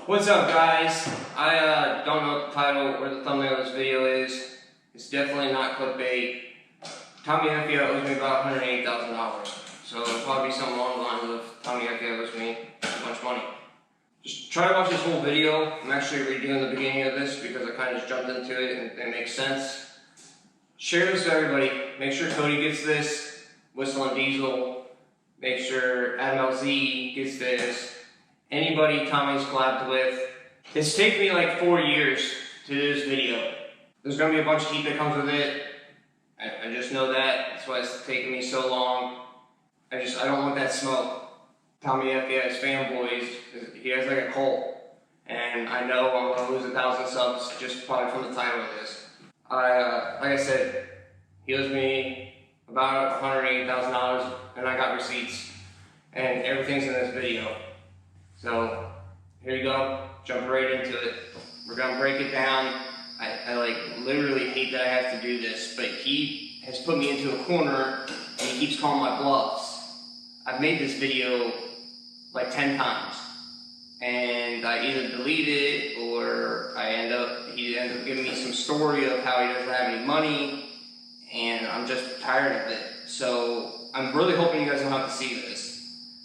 What's up, guys? I don't know what the title or the thumbnail of this video is. It's definitely not clickbait. Tommy Effia owes me about $180,000. So it'll probably be something along the lines of Tommy Effia owes me a bunch of money. Just try to watch this whole video. I'm actually redoing the beginning of this because I kind of just jumped into it and it makes sense. Share this with everybody. Make sure Cody gets this. Whistle and Diesel. Make sure Adam LZ gets this. Anybody Tommy's collabed with. It's taken me like 4 years to do this video. There's going to be a bunch of heat that comes with it. I just know that. That's why it's taken me so long. I don't want that smoke. Tommy Effia has fanboys. He has like a cult. And I know I'm going to lose 1,000 subs just probably from the title of this. Like I said, he owes me about $180,000 and I got receipts. And everything's in this video. So, here you go, jump right into it. We're gonna break it down. I like literally hate that I have to do this, but he has put me into a corner and he keeps calling my bluffs. I've made this video like 10 times. And I either delete it or he ends up giving me some story of how he doesn't have any money and I'm just tired of it. So, I'm really hoping you guys don't have to see this.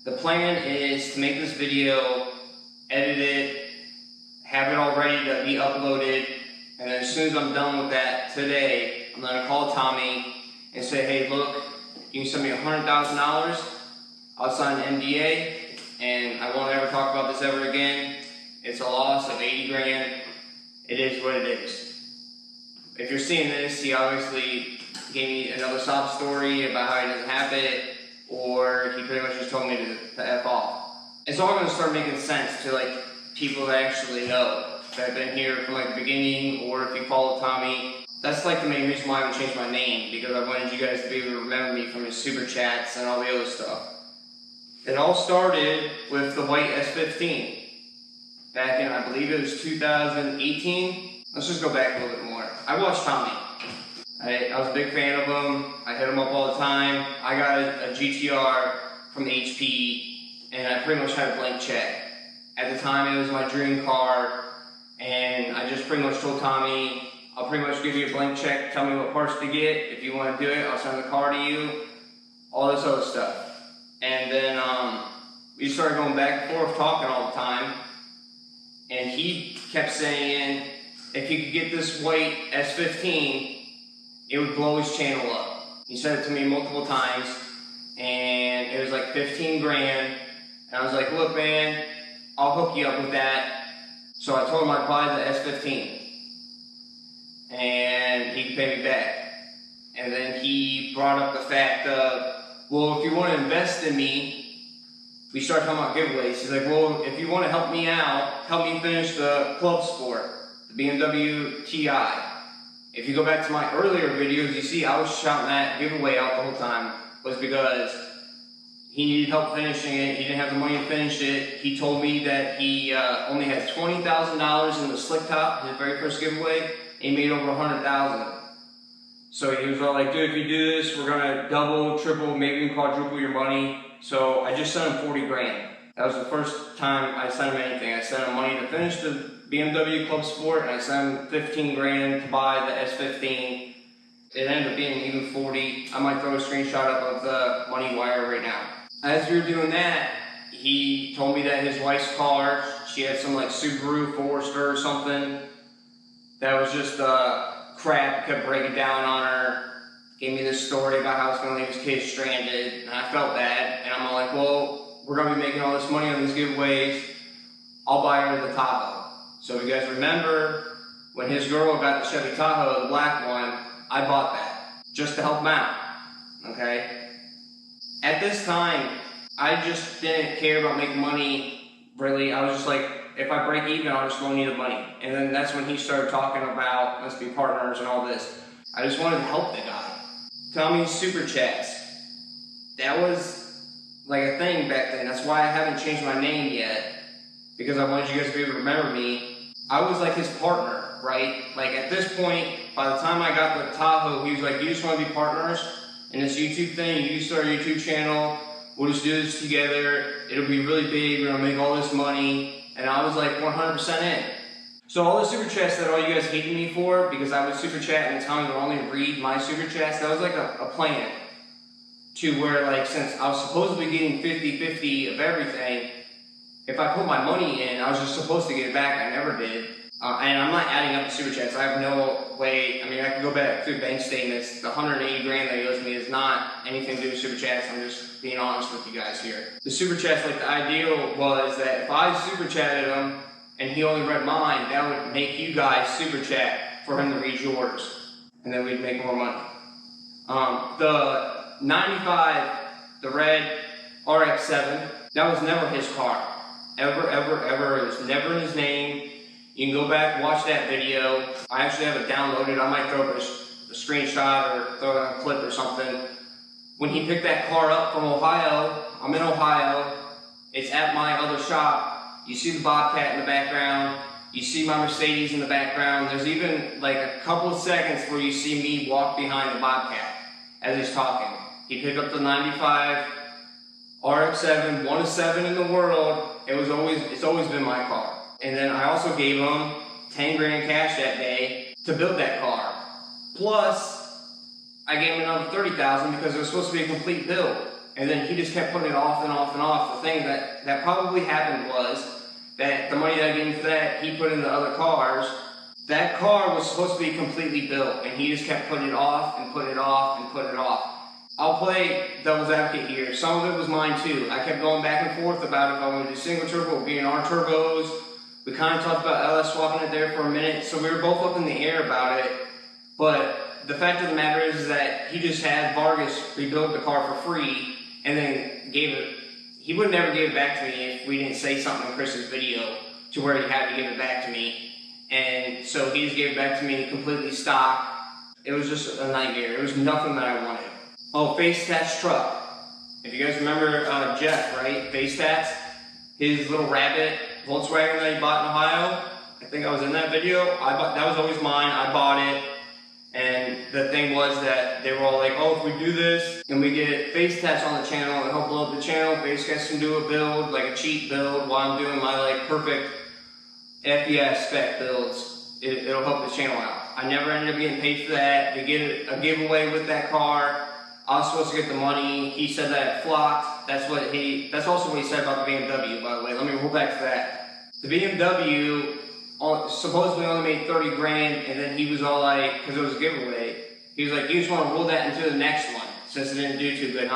The plan is to make this video, edit it, have it all ready to be uploaded, and then as soon as I'm done with that today, I'm going to call Tommy and say, hey, look, you can send me $100,000, I'll sign an NDA, and I won't ever talk about this ever again. It's a loss of 80 grand. It is what it is. If you're seeing this, he obviously gave me another sob story about how he doesn't have it, or he pretty much just told me to F off. It's all going to start making sense to like people that actually know, that have been here from like the beginning, or if you follow Tommy. That's like the main reason why I haven't changed my name, because I wanted you guys to be able to remember me from his super chats and all the other stuff. It all started with the white S15. Back in, I believe it was 2018. Let's just go back a little bit more. I watched Tommy. I was a big fan of him. I hit him up all the time. I got a GTR from HP, and I pretty much had a blank check. At the time, it was my dream car, and I just pretty much told Tommy, I'll pretty much give you a blank check, tell me what parts to get. If you want to do it, I'll send the car to you. All this other stuff. And then we started going back and forth, talking all the time, and he kept saying, if he could get this white S15, it would blow his channel up. He said it to me multiple times, and it was like 15 grand. And I was like, look, man, I'll hook you up with that. So I told him I'd buy the S15, and he could pay me back. And then he brought up the fact of, well, if you want to invest in me, we started talking about giveaways. He's like, well, if you want to help me out, help me finish the Club Sport, the BMW TI. If you go back to my earlier videos, you see I was shouting that giveaway out the whole time, was because he needed help finishing it. He didn't have the money to finish it. He told me that he only had $20,000 in the slick top, his very first giveaway, and he made over $100,000. So he was all like, dude, if you do this, we're gonna double, triple, maybe even quadruple your money. So I just sent him 40 grand. That was the first time I sent him anything. I sent him money to finish the BMW Club Sport, and I sent him 15 grand to buy the S15. It ended up being even 40. I might throw a screenshot up of the money wire right now. As we were doing that, he told me that his wife's car, she had some like Subaru Forester or something, that was just crap, kept breaking down on her. Gave me this story about how it's going to leave his kids stranded, and I felt bad. And I'm like, well, we're going to be making all this money on these giveaways. I'll buy her the Tahoe. So if you guys remember, when his girl got the Chevy Tahoe, the black one, I bought that, just to help him out, okay? At this time, I just didn't care about making money, really. I was just like, if I break even, I'll just loan you the money. And then that's when he started talking about, let's be partners and all this. I just wanted to help the guy. Tommy's super chats. That was like a thing back then. That's why I haven't changed my name yet, because I wanted you guys to be able to remember me. I was like his partner, right? Like at this point, by the time I got the Tahoe, he was like, you just want to be partners in this YouTube thing? You start a YouTube channel, we'll just do this together, it'll be really big, we're going to make all this money, and I was like 100% in. So all the super chats that all you guys hated me for, because I would super chat and Tommy would only read my super chats, that was like a plan. To where, like, since I was supposedly getting 50-50 of everything, if I put my money in, I was just supposed to get it back. I never did. And I'm not adding up the super chats. I have no way. I mean, I can go back through bank statements. The 180 grand that he owes me is not anything to do with super chats. I'm just being honest with you guys here. The super chats, like, the ideal was that if I super chatted him and he only read mine, that would make you guys super chat for him to read yours, and then we'd make more money. The 95, the red RX-7, that was never his car. Ever. It was never in his name. You can go back and watch that video. I actually have it downloaded. I might throw up a screenshot or throw it on a clip or something. When he picked that car up from Ohio, I'm in Ohio. It's at my other shop. You see the Bobcat in the background. You see my Mercedes in the background. There's even like a couple of seconds where you see me walk behind the Bobcat as he's talking. He picked up the 95 RX-7, one of 7 in the world. It's always been my car. And then I also gave him 10 grand cash that day to build that car. Plus, I gave him another 30,000 because it was supposed to be a complete build. And then he just kept putting it off and off and off. The thing that probably happened was that the money that I gave him for that, he put in the other cars. That car was supposed to be completely built, and he just kept putting it off and put it off and put it off. I'll play devil's advocate here. Some of it was mine too. I kept going back and forth about if I wanted to do single turbo or B&R turbos. We kind of talked about LS swapping it there for a minute, so we were both up in the air about it. But the fact of the matter is that he just had Vargas rebuild the car for free and then gave it. He would never give it back to me if we didn't say something in Chris's video to where he had to give it back to me. And so he just gave it back to me completely stock. It was just a nightmare. It was nothing that I wanted. Oh, Face Tats truck. If you guys remember Jeff, right? Face Tats, his little rabbit Volkswagen that he bought in Ohio. I think I was in that video. That was always mine. I bought it. And the thing was that they were all like, oh, if we do this and we get Face Tats on the channel and help blow up the channel, Face Tats can do a build, like a cheat build, while I'm doing my like perfect FES spec builds. It'll help the channel out. I never ended up getting paid for that. They get a giveaway with that car. I was supposed to get the money. He said that it flopped. That's also what he said about the BMW, by the way. Let me roll back to that. The BMW supposedly only made 30 grand, and then he was all like, because it was a giveaway, he was like, you just want to roll that into the next one, since it didn't do too good. And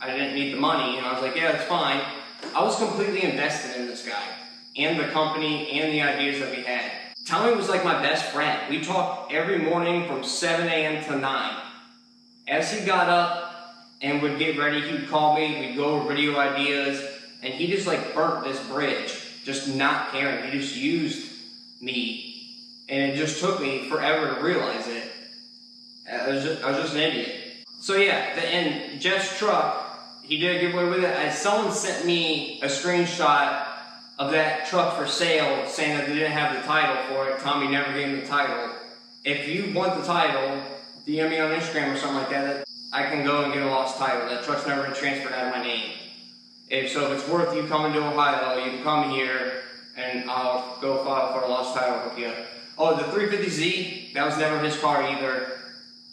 I didn't need the money, and I was like, yeah, that's fine. I was completely invested in this guy, and the company, and the ideas that we had. Tommy was like my best friend. We talked every morning from 7 a.m. to 9. As he got up and would get ready, he would call me, we'd go over video ideas, and he just like burnt this bridge, just not caring. He just used me, and it just took me forever to realize it. I was just an idiot. So yeah, and Jeff's truck, he did a giveaway with it. Someone sent me a screenshot of that truck for sale, saying that they didn't have the title for it. Tommy never gave me the title. If you want the title, DM me on Instagram or something like that, I can go and get a lost title. That truck's never been transferred out of my name. If it's worth you coming to Ohio, you can come here and I'll go file for a lost title with you. Oh, the 350Z, that was never his car either.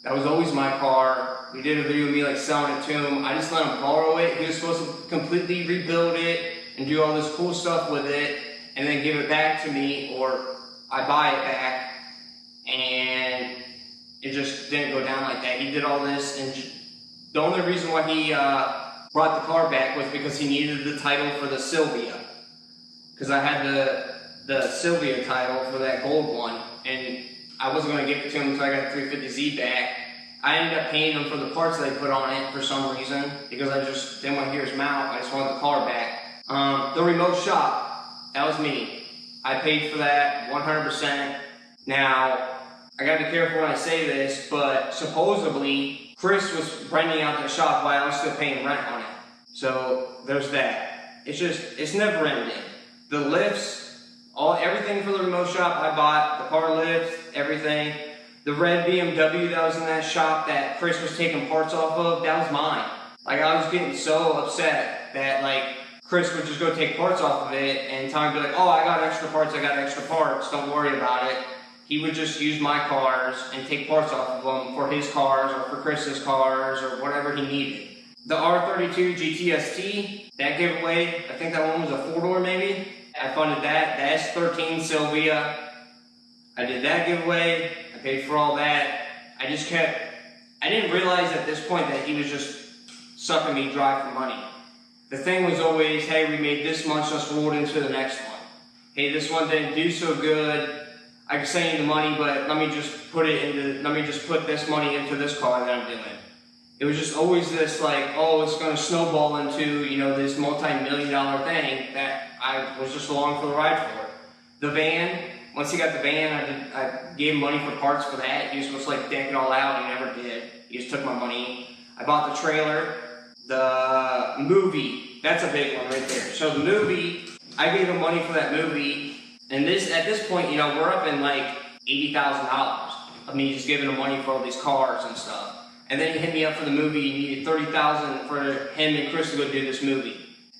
That was always my car. We did a video of me like selling it to him. I just let him borrow it. He was supposed to completely rebuild it and do all this cool stuff with it and then give it back to me, or I buy it back. And it just didn't go down like that. He did all this, and the only reason why he brought the car back was because he needed the title for the Sylvia. Because I had the Sylvia title for that gold one, and I wasn't going to give it to him until I got the 350Z back. I ended up paying him for the parts that they put on it for some reason, because I just didn't want to hear his mouth. I just wanted the car back. The remote shop, that was me. I paid for that 100%. Now, I gotta be careful when I say this, but supposedly Chris was renting out the shop while I was still paying rent on it. So there's that. It's never ending. The lifts, everything for the remote shop I bought, the car lift, everything. The red BMW that was in that shop that Chris was taking parts off of, that was mine. Like, I was getting so upset that like Chris would just go take parts off of it, and Tommy would be like, oh, I got extra parts, don't worry about it. He would just use my cars and take parts off of them for his cars or for Chris's cars or whatever he needed. The R32 GTST, that giveaway, I think that one was a 4-door maybe. I funded that. The S13 Sylvia, I did that giveaway. I paid for all that. I didn't realize at this point that he was just sucking me dry for money. The thing was always, hey, we made this much, let's roll it into the next one. Hey, this one didn't do so good. I can send you the money, but let me just put this money into this car that I'm doing. It was just always this like, oh, it's going to snowball into, you know, this multi-million-dollar thing that I was just along for the ride for. The van, once he got the van, I gave him money for parts for that. He was supposed to like deck it all out. He never did. He just took my money. I bought the trailer. The movie, that's a big one right there. So the movie, I gave him money for that movie. And at this point, you know, we're up in like $80,000 of me just giving him money for all these cars and stuff. And then he hit me up for the movie. He needed $30,000 for him and Chris to go do this movie.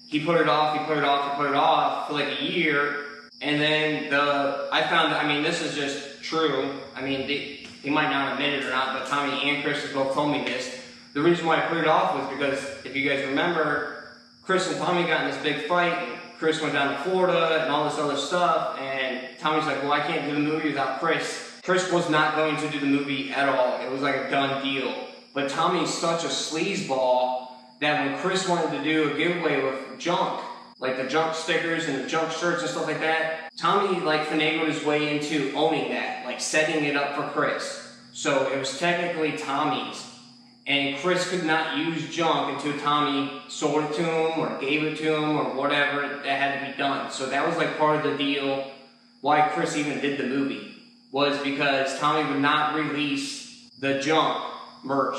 He put it off for like a year. And then I found, I mean, this is just true. I mean, they might not admit it or not, but Tommy and Chris have both told me this. The reason why I put it off was because, if you guys remember, Chris and Tommy got in this big fight, and Chris went down to Florida and all this other stuff, and Tommy's like, well, I can't do the movie without Chris. Chris was not going to do the movie at all. It was like a done deal. But Tommy's such a sleazeball that when Chris wanted to do a giveaway with junk, like the junk stickers and the junk shirts and stuff like that, Tommy like finagled his way into owning that, like setting it up for Chris. So it was technically Tommy's. And Chris could not use junk until Tommy sold it to him or gave it to him or whatever that had to be done. So that was like part of the deal why Chris even did the movie, was because Tommy would not release the junk merch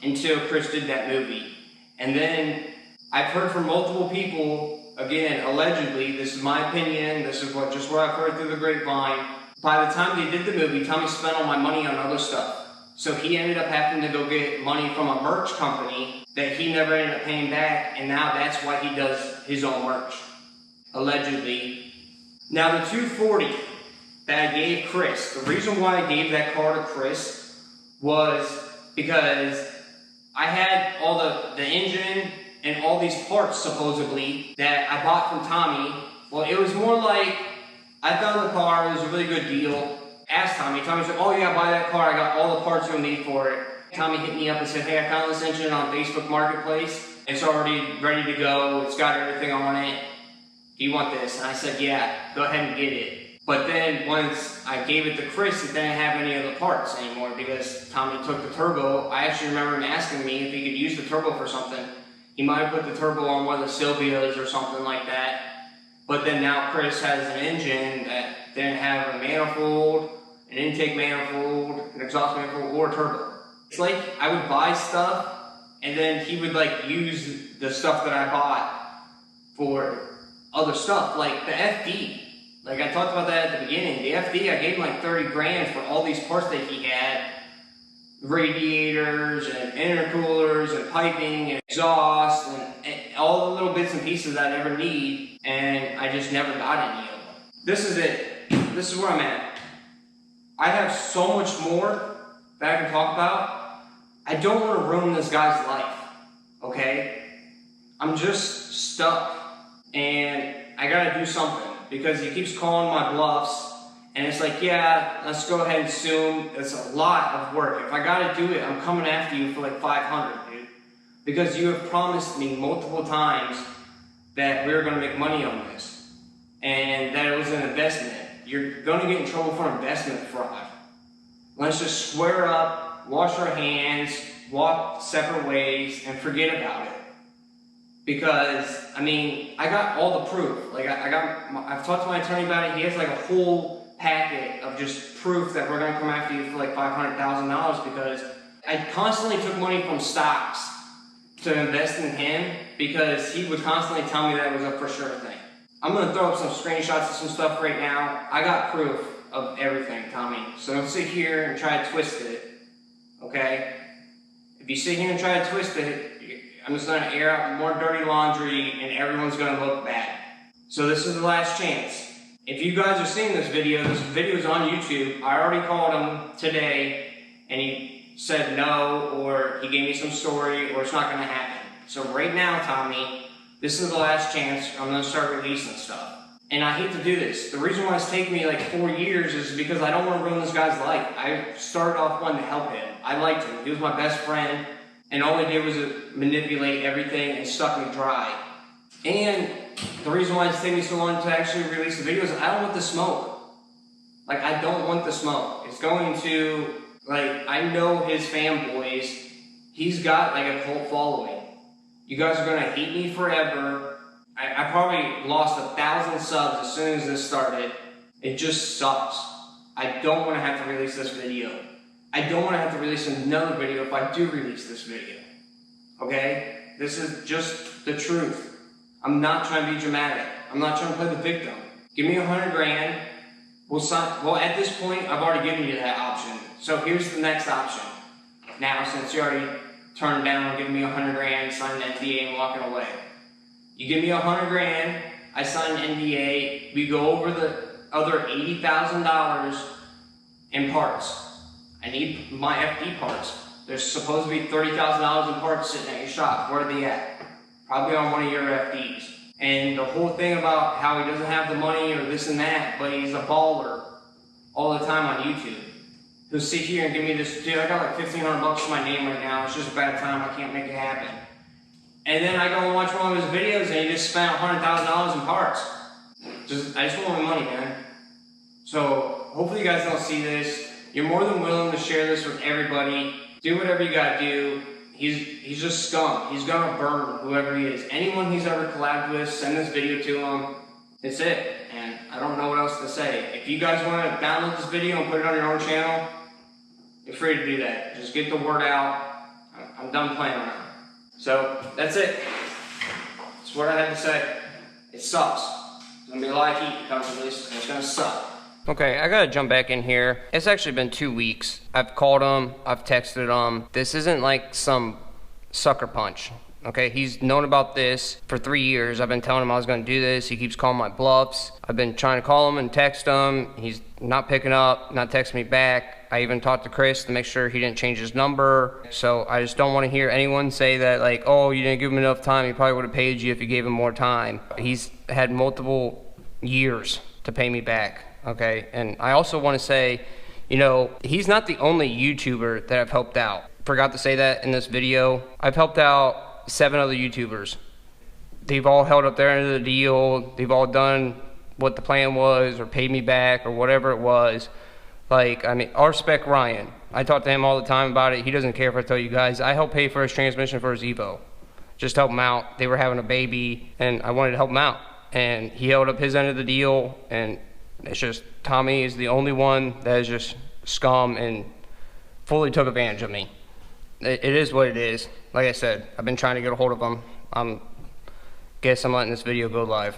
until Chris did that movie. And then I've heard from multiple people, again, allegedly, this is my opinion, this is just what I've heard through the grapevine. By the time they did the movie, Tommy spent all my money on other stuff. So he ended up having to go get money from a merch company that he never ended up paying back, and now that's why he does his own merch, allegedly. Now the 240 that I gave Chris, the reason why I gave that car to Chris was because I had all the engine and all these parts, supposedly, that I bought from Tommy. Well, it was more like, I found the car, it was a really good deal. Asked Tommy. Tommy said, oh yeah, buy that car, I got all the parts you'll need for it. Tommy hit me up and said, hey, I found this engine on Facebook Marketplace. It's already ready to go, it's got everything on it. Do you want this? And I said, yeah, go ahead and get it. But then once I gave it to Chris, it didn't have any of the parts anymore because Tommy took the turbo. I actually remember him asking me if he could use the turbo for something. He might have put the turbo on one of the Sylvias or something like that. But then now Chris has an engine that didn't have a manifold, an intake manifold, an exhaust manifold, or a turbo. It's like I would buy stuff, and then he would like use the stuff that I bought for other stuff, like the FD. Like I talked about that at the beginning. The FD, I gave him like 30 grand for all these parts that he had. Radiators, and intercoolers, and piping, and exhaust, and all the little bits and pieces I never need, and I just never got any of them. This is it. This is where I'm at. I have so much more that I can talk about. I don't want to ruin this guy's life, okay? I'm just stuck, and I gotta do something, because he keeps calling my bluffs, and it's like, yeah, let's go ahead and sue him. It's a lot of work. If I gotta do it, I'm coming after you for like 500, dude. Because you have promised me multiple times that we were gonna make money on this, and that it was an investment. You're going to get in trouble for investment fraud. Let's just square up, wash our hands, walk separate ways, and forget about it. Because, I mean, I got all the proof. Like, I've talked to my attorney about it. He has like a whole packet of just proof that we're going to come after you for like $500,000 because I constantly took money from stocks to invest in him because he would constantly tell me that it was a for sure thing. I'm going to throw up some screenshots of some stuff right now. I got proof of everything, Tommy. So don't sit here and try to twist it, okay? If you sit here and try to twist it, I'm just gonna air out more dirty laundry and everyone's gonna look bad. So this is the last chance. If you guys are seeing this video is on YouTube. I already called him today and he said no, or he gave me some story, or it's not gonna happen. So right now, Tommy, this is the last chance. I'm gonna start releasing stuff. And I hate to do this. The reason why it's taken me like 4 years is because I don't want to ruin this guy's life. I started off wanting to help him. I liked him. He was my best friend. And all he did was manipulate everything and suck me dry. And the reason why it's taking me so long to actually release the video is I don't want the smoke. Like, I don't want the smoke. It's going to, like, I know his fanboys. He's got like a cult following. You guys are going to hate me forever. I probably lost 1,000 subs as soon as this started. It just sucks. I don't want to have to release this video. I don't want to have to release another video if I do release this video. Okay? This is just the truth. I'm not trying to be dramatic. I'm not trying to play the victim. Give me 100 grand. Well, at this point, I've already given you that option. So here's the next option. Now, since you already turned down giving me 100 grand, signing an NDA, and walking away. You give me 100 grand, I sign an NDA, we go over the other $80,000 in parts. I need my FD parts. There's supposed to be $30,000 in parts sitting at your shop. Where are they at? Probably on one of your FDs. And the whole thing about how he doesn't have the money or this and that, but he's a baller all the time on YouTube. He'll sit here and give me this, dude, I got like 1,500 bucks for my name right now. It's just a bad time. I can't make it happen. And then I go and watch one of his videos and he just spent $100,000 in parts. I just want my money, man. So hopefully you guys don't see this. You're more than willing to share this with everybody. Do whatever you gotta do. He's just scum. He's gonna burn whoever he is. Anyone he's ever collabed with, send this video to him. That's it. And I don't know what else to say. If you guys want to download this video and put it on your own channel, you're free to do that. Just get the word out. I'm done playing around. So, that's it. That's what I had to say. It sucks. There's gonna be a lot of heat coming from this, and it's gonna suck. Okay, I gotta jump back in here. It's actually been 2 weeks. I've called him, I've texted him. This isn't like some sucker punch. Okay, he's known about this for 3 years. I've been telling him I was gonna do this. He keeps calling my bluffs. I've been trying to call him and text him. He's not picking up, not texting me back. I even talked to Chris to make sure he didn't change his number. So I just don't want to hear anyone say that, like, oh, you didn't give him enough time. He probably would have paid you if you gave him more time. He's had multiple years to pay me back, okay? And I also want to say, you know, he's not the only YouTuber that I've helped out. Forgot to say that in this video. I've helped out 7 other YouTubers. They've all held up their end of the deal. They've all done what the plan was or paid me back or whatever it was. Like, I mean, R-Spec Ryan. I talk to him all the time about it. He doesn't care if I tell you guys. I helped pay for his transmission for his Evo. Just help him out. They were having a baby, and I wanted to help him out. And he held up his end of the deal, and it's just, Tommy is the only one that is just scum and fully took advantage of me. It is what it is. Like I said, I've been trying to get a hold of him. Guess I'm letting this video go live.